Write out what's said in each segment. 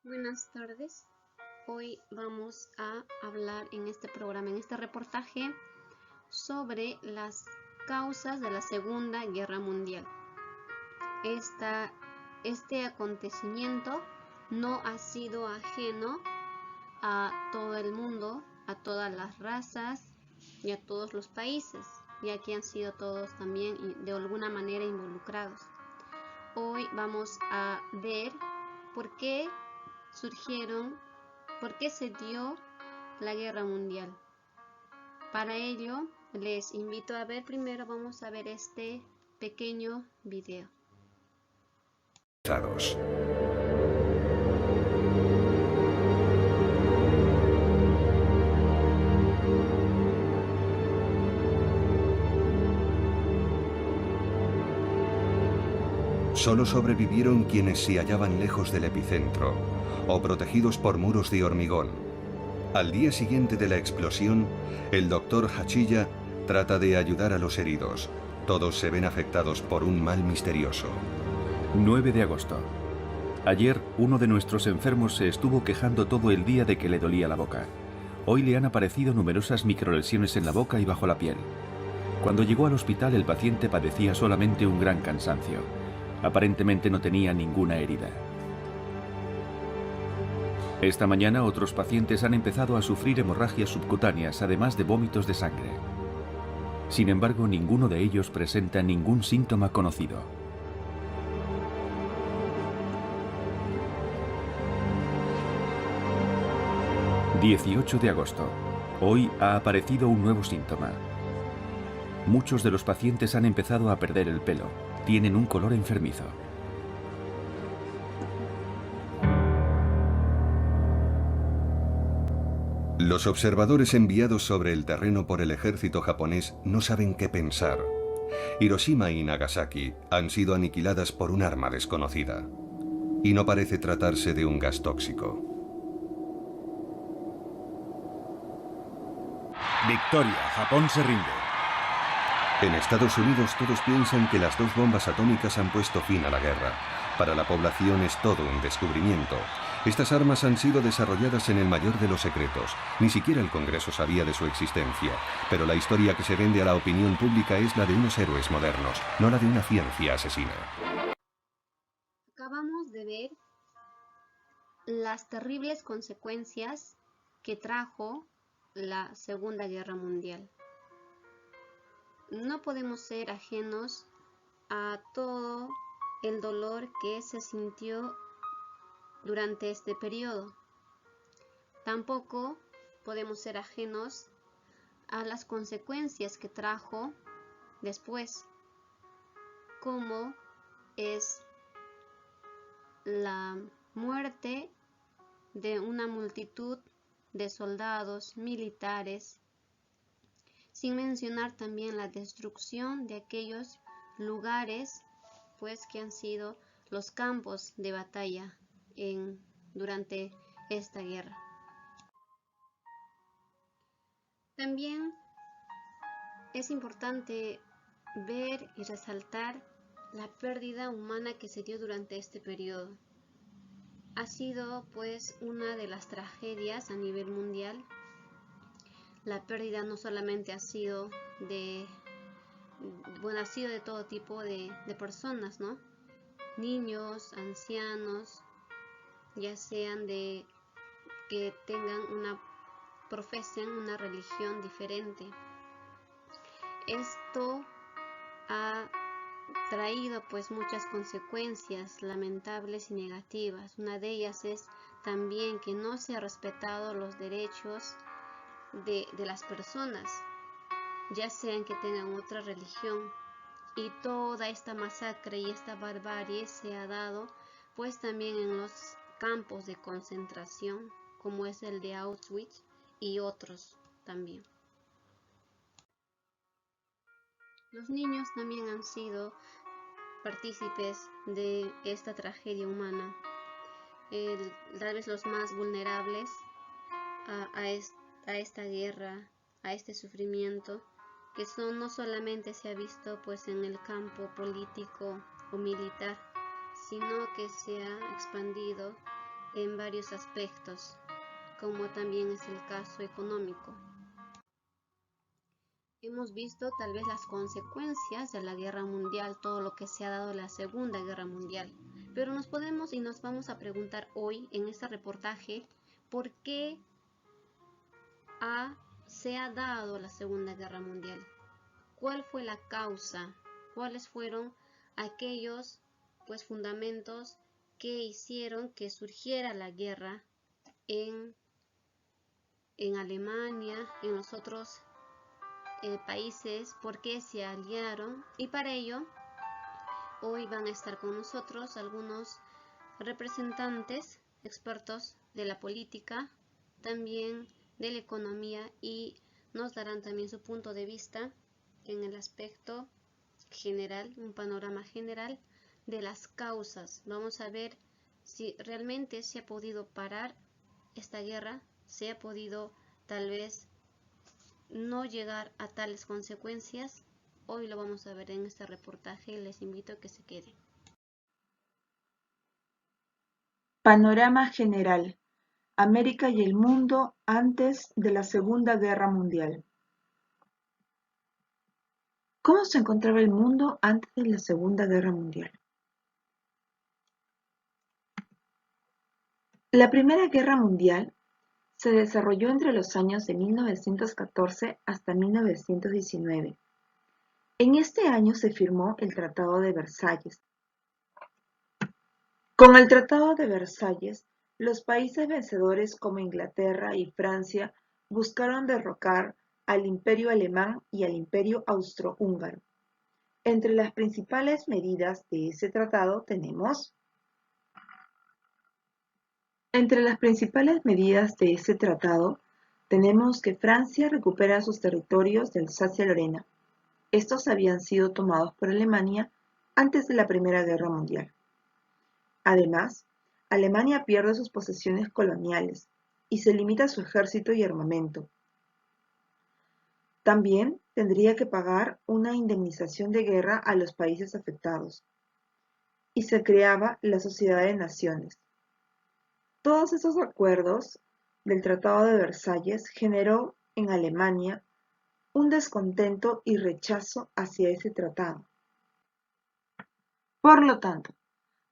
Buenas tardes. Hoy vamos a hablar en este programa, en este reportaje, sobre las causas de la Segunda Guerra Mundial. Este acontecimiento no ha sido ajeno a todo el mundo, a todas las razas y a todos los países, ya que han sido todos también de alguna manera involucrados. Hoy vamos a ver por qué se dio la guerra mundial. Para ello, les invito a ver primero, vamos a ver este pequeño video. Solo sobrevivieron quienes se hallaban lejos del epicentro o protegidos por muros de hormigón. Al día siguiente de la explosión, el doctor Hachilla trata de ayudar a los heridos. Todos se ven afectados por un mal misterioso. 9 de agosto. Ayer, uno de nuestros enfermos se estuvo quejando todo el día de que le dolía la boca. Hoy le han aparecido numerosas microlesiones en la boca y bajo la piel. Cuando llegó al hospital, el paciente padecía solamente un gran cansancio. Aparentemente no tenía ninguna herida. Esta mañana otros pacientes han empezado a sufrir hemorragias subcutáneas, además de vómitos de sangre. Sin embargo, ninguno de ellos presenta ningún síntoma conocido. ...18 de agosto. Hoy ha aparecido un nuevo síntoma. Muchos de los pacientes han empezado a perder el pelo. Tienen un color enfermizo. Los observadores enviados sobre el terreno por el ejército japonés no saben qué pensar. Hiroshima y Nagasaki han sido aniquiladas por un arma desconocida. Y no parece tratarse de un gas tóxico. Victoria, Japón se rinde. En Estados Unidos todos piensan que las 2 bombas atómicas han puesto fin a la guerra. Para la población es todo un descubrimiento. Estas armas han sido desarrolladas en el mayor de los secretos. Ni siquiera el Congreso sabía de su existencia. Pero la historia que se vende a la opinión pública es la de unos héroes modernos, no la de una ciencia asesina. Acabamos de ver las terribles consecuencias que trajo la Segunda Guerra Mundial. No podemos ser ajenos a todo el dolor que se sintió durante este periodo. Tampoco podemos ser ajenos a las consecuencias que trajo después, como es la muerte de una multitud de soldados militares, sin mencionar también la destrucción de aquellos lugares pues que han sido los campos de batalla durante esta guerra. También es importante ver y resaltar la pérdida humana que se dio durante este periodo. Ha sido pues una de las tragedias a nivel mundial. La pérdida no solamente ha sido de todo tipo de personas, ¿no? Niños, ancianos, ya sean de que profesen una religión diferente. Esto ha traído pues muchas consecuencias lamentables y negativas. Una de ellas es también que no se ha respetado los derechos de las personas, ya sean que tengan otra religión, y toda esta masacre y esta barbarie se ha dado pues también en los campos de concentración, como es el de Auschwitz y otros también. Los niños también han sido partícipes de esta tragedia humana, tal vez los más vulnerables a esta guerra, a este sufrimiento, que no solamente se ha visto pues en el campo político o militar, sino que se ha expandido en varios aspectos, como también es el caso económico. Hemos visto tal vez las consecuencias de la guerra mundial, todo lo que se ha dado en la Segunda Guerra Mundial, pero nos vamos a preguntar hoy en este reportaje por qué se ha dado la Segunda Guerra Mundial. ¿Cuál fue la causa? ¿Cuáles fueron aquellos fundamentos que hicieron que surgiera la guerra en Alemania y en los otros países? ¿Por qué se aliaron? Y para ello hoy van a estar con nosotros algunos representantes, expertos de la política, también de la economía, y nos darán también su punto de vista en el aspecto general, un panorama general de las causas. Vamos a ver si realmente se ha podido parar esta guerra, se ha podido tal vez no llegar a tales consecuencias. Hoy lo vamos a ver en este reportaje y les invito a que se queden. Panorama general: América y el mundo antes de la Segunda Guerra Mundial. ¿Cómo se encontraba el mundo antes de la Segunda Guerra Mundial? La Primera Guerra Mundial se desarrolló entre los años de 1914 hasta 1919. En este año se firmó el Tratado de Versalles. Con el Tratado de Versalles, los países vencedores como Inglaterra y Francia buscaron derrocar al Imperio alemán y al Imperio austrohúngaro. Entre las principales medidas de ese tratado tenemos: que Francia recupera sus territorios de Alsacia-Lorena. Estos habían sido tomados por Alemania antes de la Primera Guerra Mundial. Además, Alemania pierde sus posesiones coloniales y se limita su ejército y armamento. También tendría que pagar una indemnización de guerra a los países afectados. Y se creaba la Sociedad de Naciones. Todos esos acuerdos del Tratado de Versalles generó en Alemania un descontento y rechazo hacia ese tratado. Por lo tanto,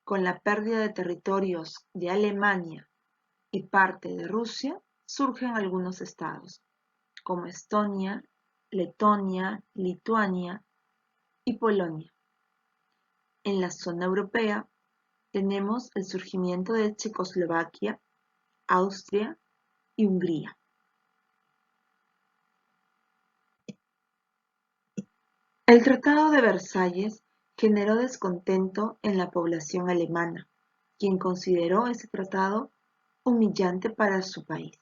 con la pérdida de territorios de Alemania y parte de Rusia, surgen algunos estados, como Estonia, Letonia, Lituania y Polonia. En la zona europea tenemos el surgimiento de Checoslovaquia, Austria y Hungría. El Tratado de Versalles generó descontento en la población alemana, quien consideró ese tratado humillante para su país.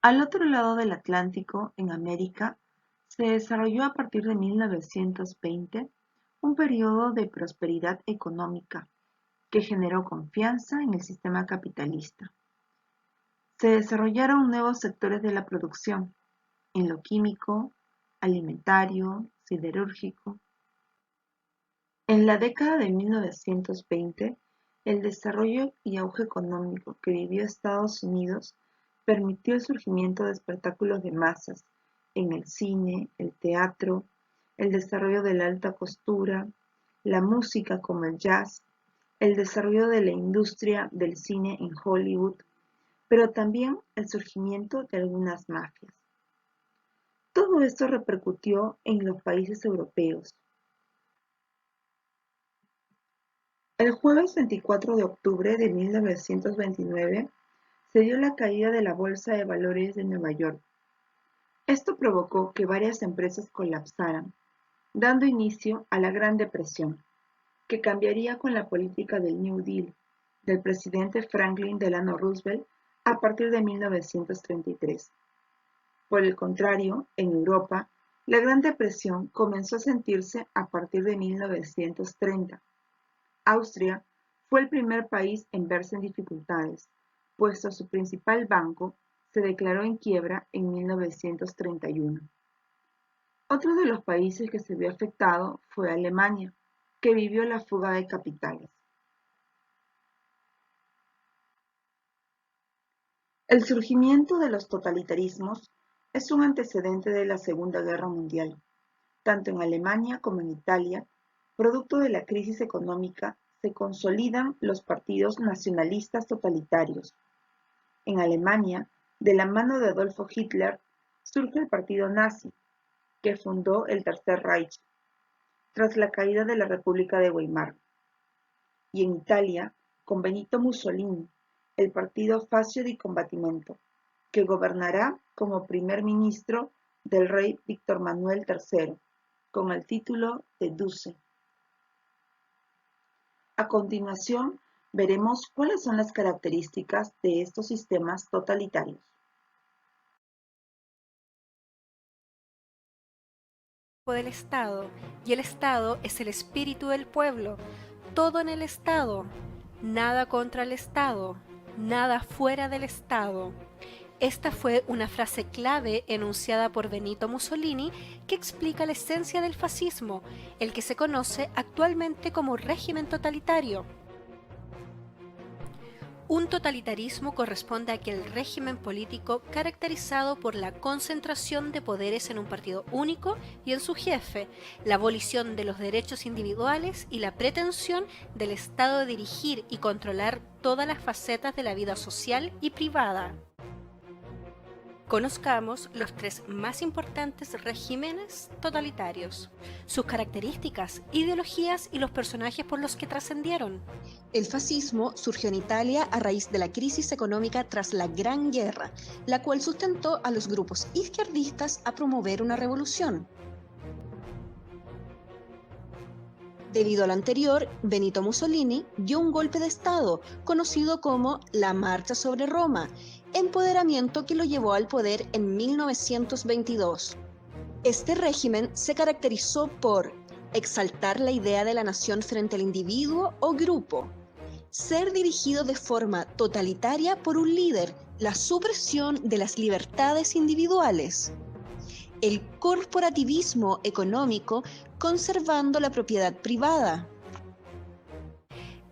Al otro lado del Atlántico, en América, se desarrolló a partir de 1920 un periodo de prosperidad económica que generó confianza en el sistema capitalista. Se desarrollaron nuevos sectores de la producción, en lo químico, alimentario, siderúrgico. En la década de 1920, el desarrollo y auge económico que vivió Estados Unidos permitió el surgimiento de espectáculos de masas en el cine, el teatro, el desarrollo de la alta costura, la música como el jazz, el desarrollo de la industria del cine en Hollywood, pero también el surgimiento de algunas mafias. Todo esto repercutió en los países europeos. El jueves 24 de octubre de 1929 se dio la caída de la Bolsa de Valores de Nueva York. Esto provocó que varias empresas colapsaran, dando inicio a la Gran Depresión, que cambiaría con la política del New Deal del presidente Franklin Delano Roosevelt a partir de 1933. Por el contrario, en Europa, la Gran Depresión comenzó a sentirse a partir de 1930. Austria fue el primer país en verse en dificultades, puesto su principal banco se declaró en quiebra en 1931. Otro de los países que se vio afectado fue Alemania, que vivió la fuga de capitales. El surgimiento de los totalitarismos es un antecedente de la Segunda Guerra Mundial. Tanto en Alemania como en Italia, producto de la crisis económica, se consolidan los partidos nacionalistas totalitarios. En Alemania, de la mano de Adolfo Hitler, surge el partido nazi, que fundó el Tercer Reich, tras la caída de la República de Weimar. Y en Italia, con Benito Mussolini, el partido Fascio di Combattimento, que gobernará como primer ministro del rey Víctor Manuel III, con el título de Duce. A continuación, veremos cuáles son las características de estos sistemas totalitarios. Del Estado, y el Estado es el espíritu del pueblo. Todo en el Estado, nada contra el Estado, nada fuera del Estado. Esta fue una frase clave enunciada por Benito Mussolini que explica la esencia del fascismo, el que se conoce actualmente como régimen totalitario. Un totalitarismo corresponde a aquel régimen político caracterizado por la concentración de poderes en un partido único y en su jefe, la abolición de los derechos individuales y la pretensión del Estado de dirigir y controlar todas las facetas de la vida social y privada. Conozcamos los tres más importantes regímenes totalitarios, sus características, ideologías y los personajes por los que trascendieron. El fascismo surgió en Italia a raíz de la crisis económica tras la Gran Guerra, la cual sustentó a los grupos izquierdistas a promover una revolución. Debido a lo anterior, Benito Mussolini dio un golpe de Estado, conocido como la Marcha sobre Roma, empoderamiento que lo llevó al poder en 1922. Este régimen se caracterizó por exaltar la idea de la nación frente al individuo o grupo, ser dirigido de forma totalitaria por un líder, la supresión de las libertades individuales, el corporativismo económico conservando la propiedad privada.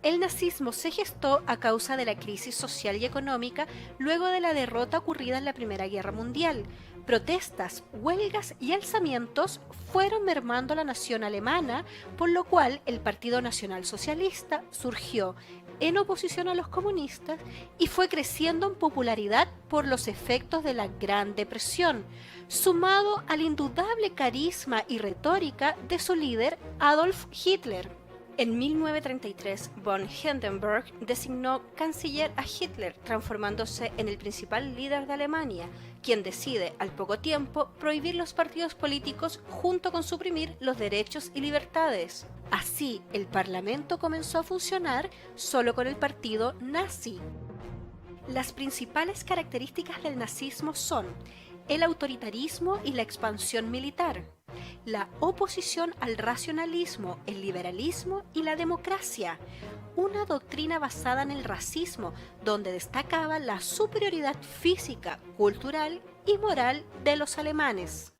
El nazismo se gestó a causa de la crisis social y económica luego de la derrota ocurrida en la Primera Guerra Mundial. Protestas, huelgas y alzamientos fueron mermando la nación alemana, por lo cual el Partido Nacional Socialista surgió en oposición a los comunistas y fue creciendo en popularidad por los efectos de la Gran Depresión, sumado al indudable carisma y retórica de su líder Adolf Hitler. En 1933, von Hindenburg designó canciller a Hitler, transformándose en el principal líder de Alemania, quien decide, al poco tiempo, prohibir los partidos políticos junto con suprimir los derechos y libertades. Así, el Parlamento comenzó a funcionar solo con el partido nazi. Las principales características del nazismo son el autoritarismo y la expansión militar, la oposición al racionalismo, el liberalismo y la democracia, una doctrina basada en el racismo, donde destacaba la superioridad física, cultural y moral de los alemanes.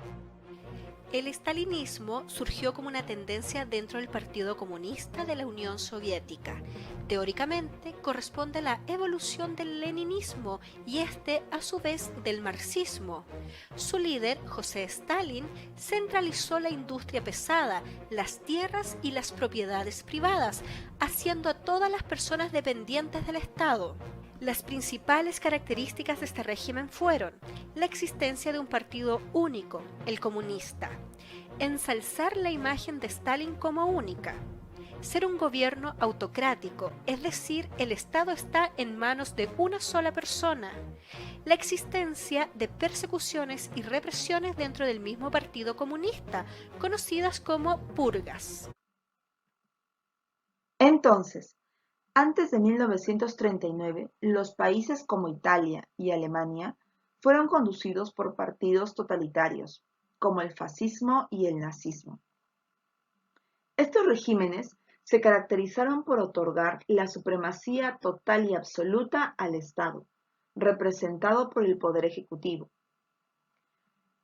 El estalinismo surgió como una tendencia dentro del Partido Comunista de la Unión Soviética. Teóricamente corresponde a la evolución del leninismo y a su vez del marxismo. Su líder, José Stalin, centralizó la industria pesada, las tierras y las propiedades privadas, haciendo a todas las personas dependientes del Estado. Las principales características de este régimen fueron la existencia de un partido único, el comunista, ensalzar la imagen de Stalin como única, ser un gobierno autocrático, es decir, el Estado está en manos de una sola persona, la existencia de persecuciones y represiones dentro del mismo partido comunista, conocidas como purgas. Entonces, antes de 1939, los países como Italia y Alemania fueron conducidos por partidos totalitarios, como el fascismo y el nazismo. Estos regímenes se caracterizaron por otorgar la supremacía total y absoluta al Estado, representado por el Poder Ejecutivo.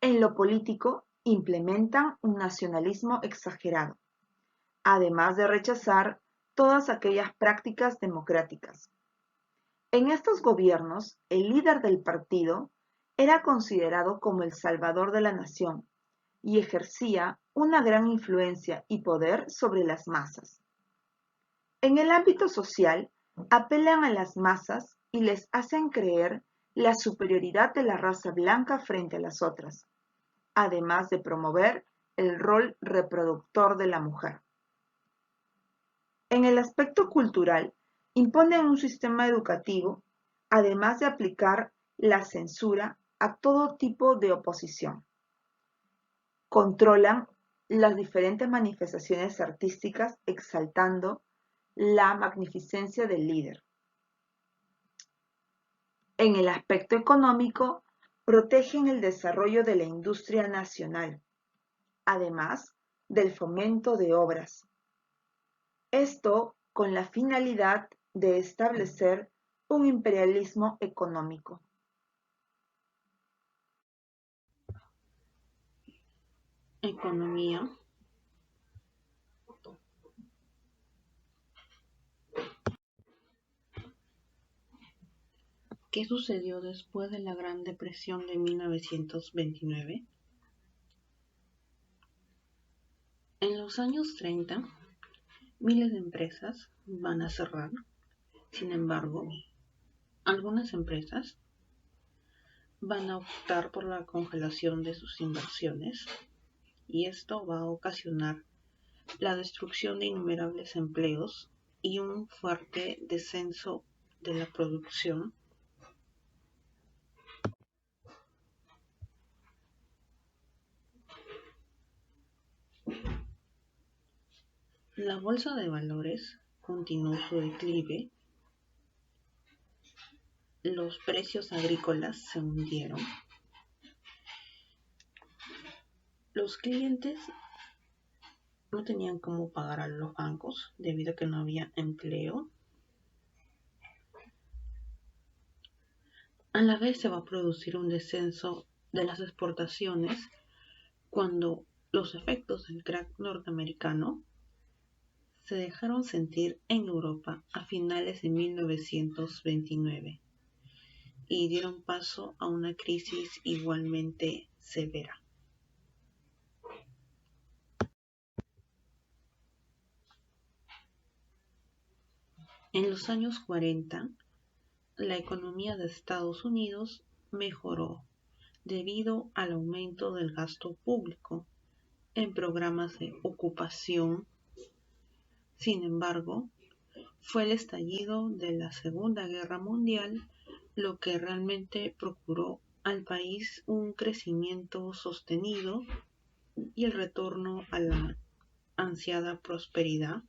En lo político, implementan un nacionalismo exagerado, además de rechazar todas aquellas prácticas democráticas. En estos gobiernos, el líder del partido era considerado como el salvador de la nación y ejercía una gran influencia y poder sobre las masas. En el ámbito social, apelan a las masas y les hacen creer la superioridad de la raza blanca frente a las otras, además de promover el rol reproductor de la mujer. En el aspecto cultural, imponen un sistema educativo, además de aplicar la censura a todo tipo de oposición. Controlan las diferentes manifestaciones artísticas exaltando la magnificencia del líder. En el aspecto económico, protegen el desarrollo de la industria nacional, además del fomento de obras. Esto con la finalidad de establecer un imperialismo económico. Economía. ¿Qué sucedió después de la Gran Depresión de 1929? En los años 30, miles de empresas van a cerrar. Sin embargo, algunas empresas van a optar por la congelación de sus inversiones y esto va a ocasionar la destrucción de innumerables empleos y un fuerte descenso de la producción. La bolsa de valores continuó su declive, los precios agrícolas se hundieron, los clientes no tenían cómo pagar a los bancos debido a que no había empleo. A la vez se va a producir un descenso de las exportaciones cuando los efectos del crack norteamericano se dejaron sentir en Europa a finales de 1929 y dieron paso a una crisis igualmente severa. En los años 40, la economía de Estados Unidos mejoró debido al aumento del gasto público en programas de ocupación. Sin embargo, fue el estallido de la Segunda Guerra Mundial lo que realmente procuró al país un crecimiento sostenido y el retorno a la ansiada prosperidad.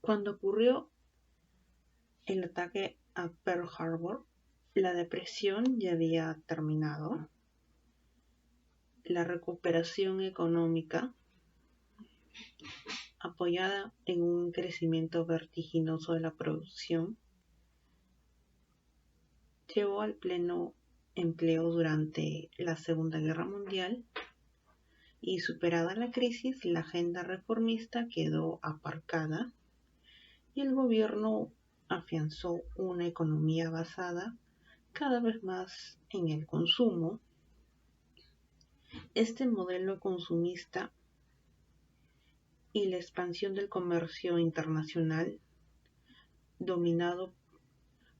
Cuando ocurrió el ataque a Pearl Harbor, la depresión ya había terminado. La recuperación económica, apoyada en un crecimiento vertiginoso de la producción, llevó al pleno empleo durante la Segunda Guerra Mundial y superada la crisis, la agenda reformista quedó aparcada y el gobierno afianzó una economía basada cada vez más en el consumo. Este modelo consumista y la expansión del comercio internacional dominado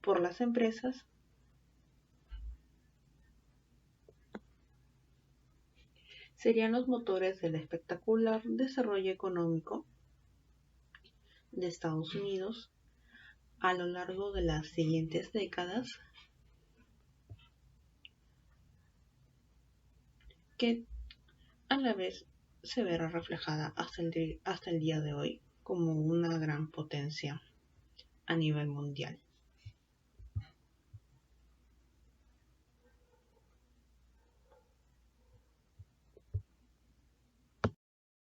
por las empresas serían los motores del espectacular desarrollo económico de Estados Unidos a lo largo de las siguientes décadas, que a la vez se verá reflejada hasta el día de hoy como una gran potencia a nivel mundial.